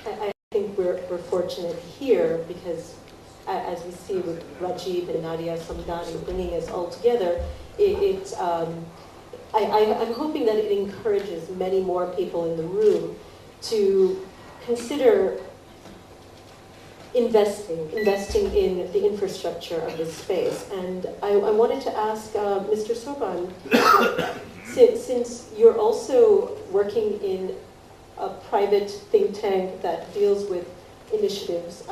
I think we're fortunate here because, as we see with Rashid and Nadia Samdani bringing us all together, I'm hoping that it encourages many more people in the room to consider investing in the infrastructure of this space. And I wanted to ask Mr. Sobhan, since you're also working in a private think tank that deals with initiatives,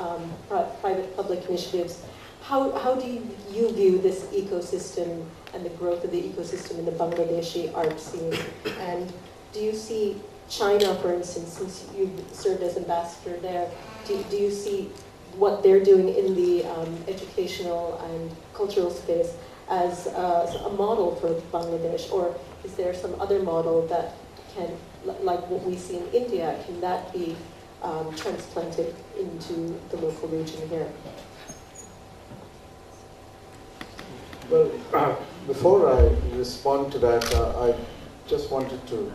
private public initiatives, how do you view this ecosystem and the growth of the ecosystem in the Bangladeshi art scene? And do you see China, for instance, since you've served as ambassador there, do you see what they're doing in the educational and cultural space as a model for Bangladesh? Or is there some other model that can, like what we see in India, can that be transplanted into the local region here? Well, before I respond to that, I just wanted to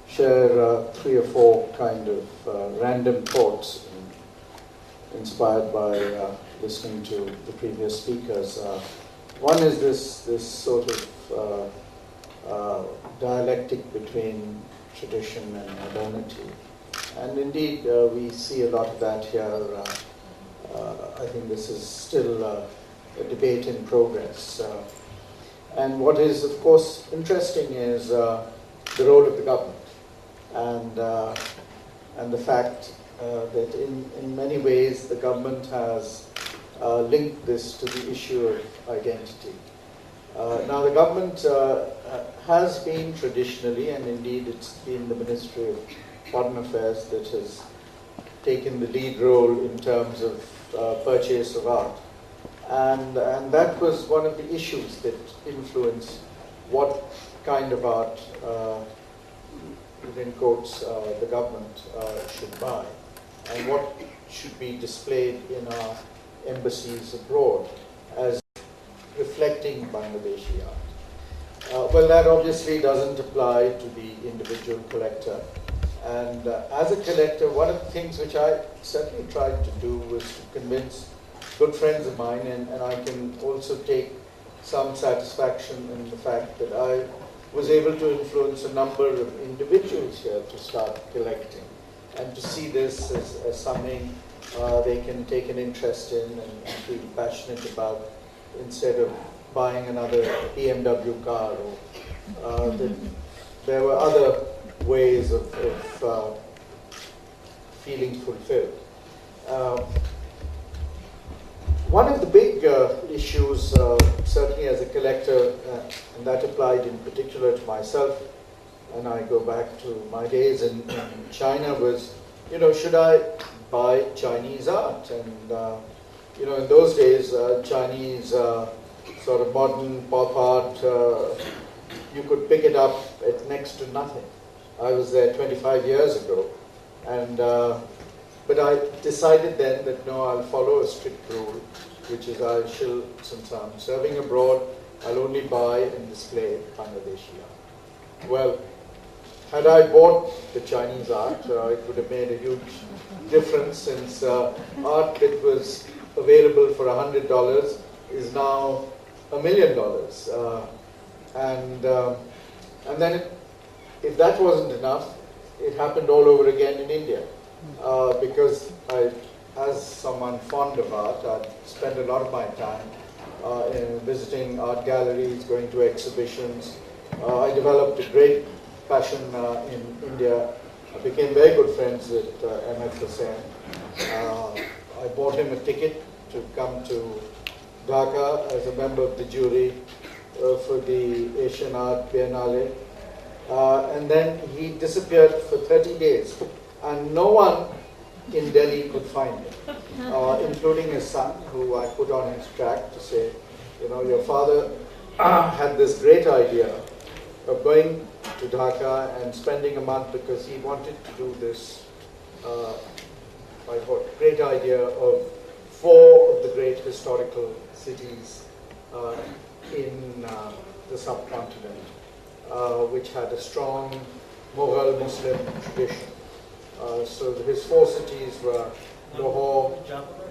share 3 or 4 kind of random thoughts inspired by listening to the previous speakers. One is this sort of dialectic between tradition and modernity. And indeed, we see a lot of that here. I think this is still a debate in progress. And what is, of course, interesting is the role of the government and the fact that in many ways the government has linked this to the issue of identity. Now the government has been traditionally, and indeed it's been the Ministry of Foreign Affairs that has taken the lead role in terms of purchase of art. And that was one of the issues that influenced what kind of art, within quotes, the government should buy, and what should be displayed in our embassies abroad as reflecting Bangladeshi art. Well, that obviously doesn't apply to the individual collector. And as a collector, one of the things which I certainly tried to do was to convince good friends of mine, and I can also take some satisfaction in the fact that I was able to influence a number of individuals here to start collecting and to see this as something they can take an interest in and feel passionate about, instead of buying another BMW car. Or there were other ways of feeling fulfilled. One of the big issues, certainly as a collector, and that applied in particular to myself, and I go back to my days in China, was, should I buy Chinese art? And, in those days, Chinese sort of modern pop art, you could pick it up at next to nothing. I was there 25 years ago, and but I decided then that no, I'll follow a strict rule, which is since I'm serving abroad, I'll only buy and display Bangladeshi art. Well, had I bought the Chinese art, it would have made a huge difference, since art that was available for $100 is now $1 million. And then if that wasn't enough, it happened all over again in India. Because as someone fond of art, I spend a lot of my time in visiting art galleries, going to exhibitions. I developed a great passion in India. I became very good friends with Mehta. I bought him a ticket to come to Dhaka as a member of the jury for the Asian Art Biennale. And then he disappeared for 30 days. And no one in Delhi could find him, including his son, who I put on his track to say, your father had this great idea of going to Dhaka and spending a month, because he wanted to do this, great idea of 4 of the great historical cities in the subcontinent, which had a strong Mughal Muslim tradition. So his four cities were Lahore,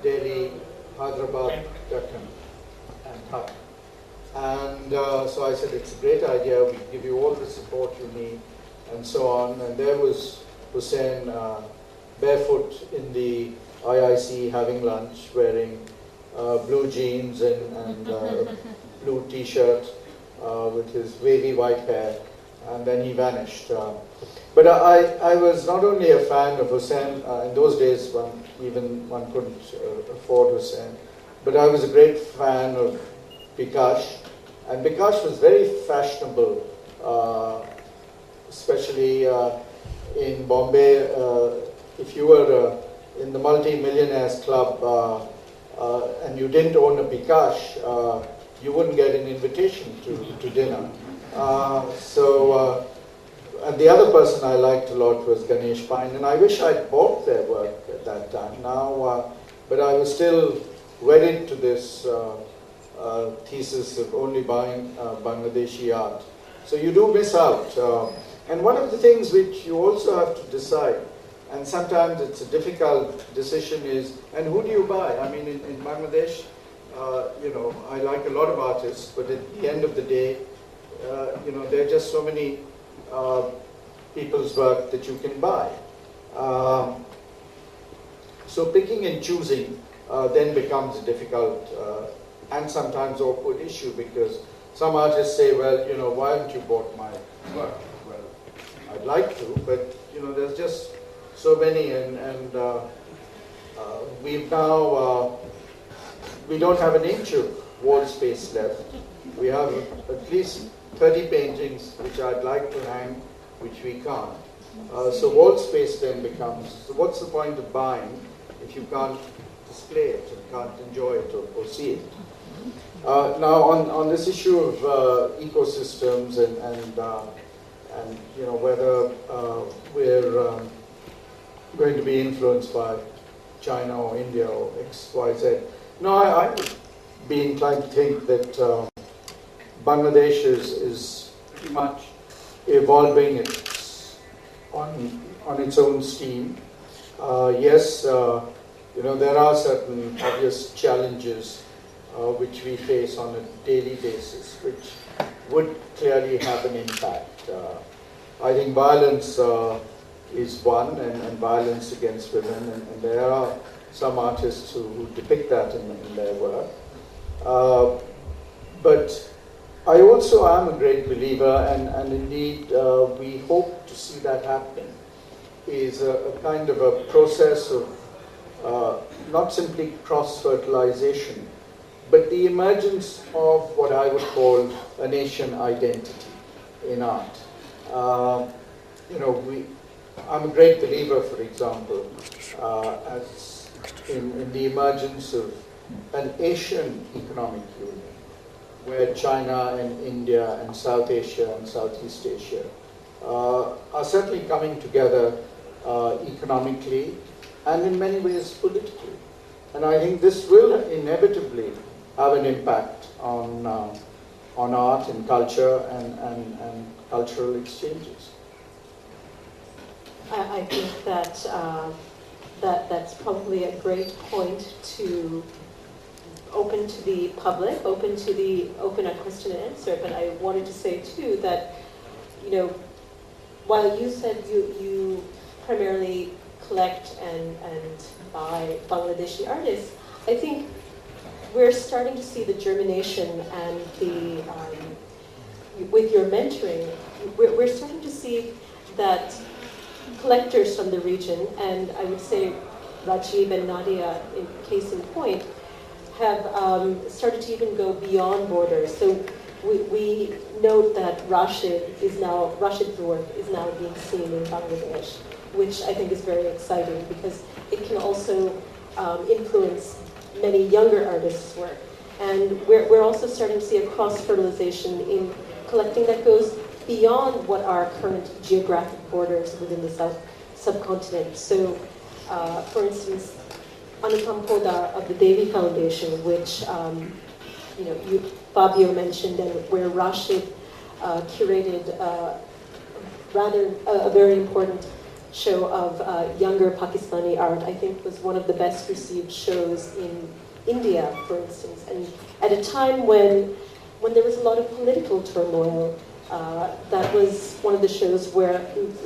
Delhi, Hyderabad, Dhaka, and Dhaka. And so I said, it's a great idea, we give you all the support you need, and so on. And there was Hussein barefoot in the IIC having lunch, wearing blue jeans and blue t-shirt with his wavy white hair, and then he vanished. But I was not only a fan of Hussein, in those days one couldn't afford Hussein, but I was a great fan of Bikash, and Bikash was very fashionable, especially in Bombay. If you were in the multi-millionaires club and you didn't own a Bikash, you wouldn't get an invitation to dinner. And the other person I liked a lot was Ganesh Pine, and I wish I'd bought their work at that time. But I was still wedded to this thesis of only buying Bangladeshi art. So you do miss out. And one of the things which you also have to decide, and sometimes it's a difficult decision, is, and who do you buy? I mean, in Bangladesh, I like a lot of artists, but at the end of the day, there are just so many people's work that you can buy. So picking and choosing then becomes a difficult and sometimes awkward issue, because some artists say, well, why haven't you bought my work? Well, I'd like to, but there's just so many, and we've now, we don't have an inch of wall space left. We have at least 30 paintings which I'd like to hang, which we can't. So wall space then becomes, so what's the point of buying if you can't display it, and can't enjoy it or see it? Now on this issue of ecosystems and whether we're going to be influenced by China or India or X, Y, Z. No, I would be inclined to think that Bangladesh is pretty much evolving on its own steam. Yes, there are certain obvious challenges which we face on a daily basis, which would clearly have an impact. I think violence is one, and violence against women, and there are some artists who depict that in their work. But I also am a great believer, and indeed we hope to see that happen, is a kind of a process of not simply cross-fertilization, but the emergence of what I would call a nation identity in art. I'm a great believer, for example, as in the emergence of an Asian economic union, where China and India and South Asia and Southeast Asia are certainly coming together economically and in many ways politically. And I think this will inevitably have an impact on art and culture and cultural exchanges. I think that's probably a great point to open to the public, open a question and answer. But I wanted to say too that, while you said you primarily collect and buy Bangladeshi artists, I think we're starting to see the germination and the with your mentoring, we're starting to see that collectors from the region, and I would say Rashid and Nadia, in case in point, have started to even go beyond borders. So we note that Rashid's work is now being seen in Bangladesh, which I think is very exciting because it can also influence many younger artists' work. And we're also starting to see a cross-fertilization in collecting that goes beyond what are current geographic borders within the subcontinent. So, for instance, Ananth of the Devi Foundation, which Fabio mentioned, and where Rashid curated a very important show of younger Pakistani art, I think was one of the best received shows in India, for instance. And at a time when there was a lot of political turmoil, that was one of the shows where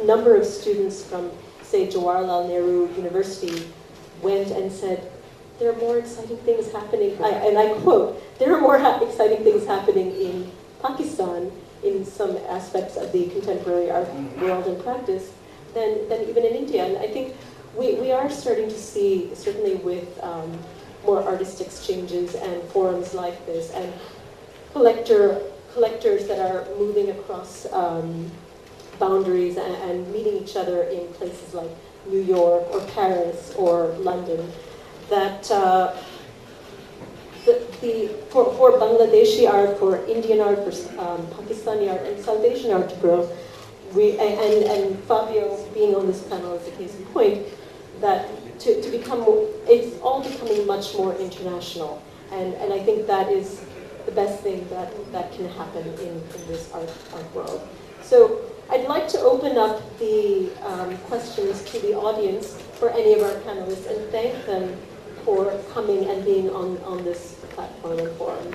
a number of students from, say, Jawaharlal Nehru University went and said, there are more exciting things happening, and I quote, there are more exciting things happening in Pakistan in some aspects of the contemporary art world and practice than even in India. And I think we are starting to see, certainly with more artist exchanges and forums like this, and collectors that are moving across boundaries and meeting each other in places like New York or Paris or London, that for Bangladeshi art, for Indian art, for Pakistani art, and South Asian art to grow, and Fabio being on this panel is a case in point, that to become more, it's all becoming much more international, and I think that is the best thing that can happen in this art world. So I'd like to open up the questions to the audience for any of our panelists and thank them for coming and being on this platform and forum.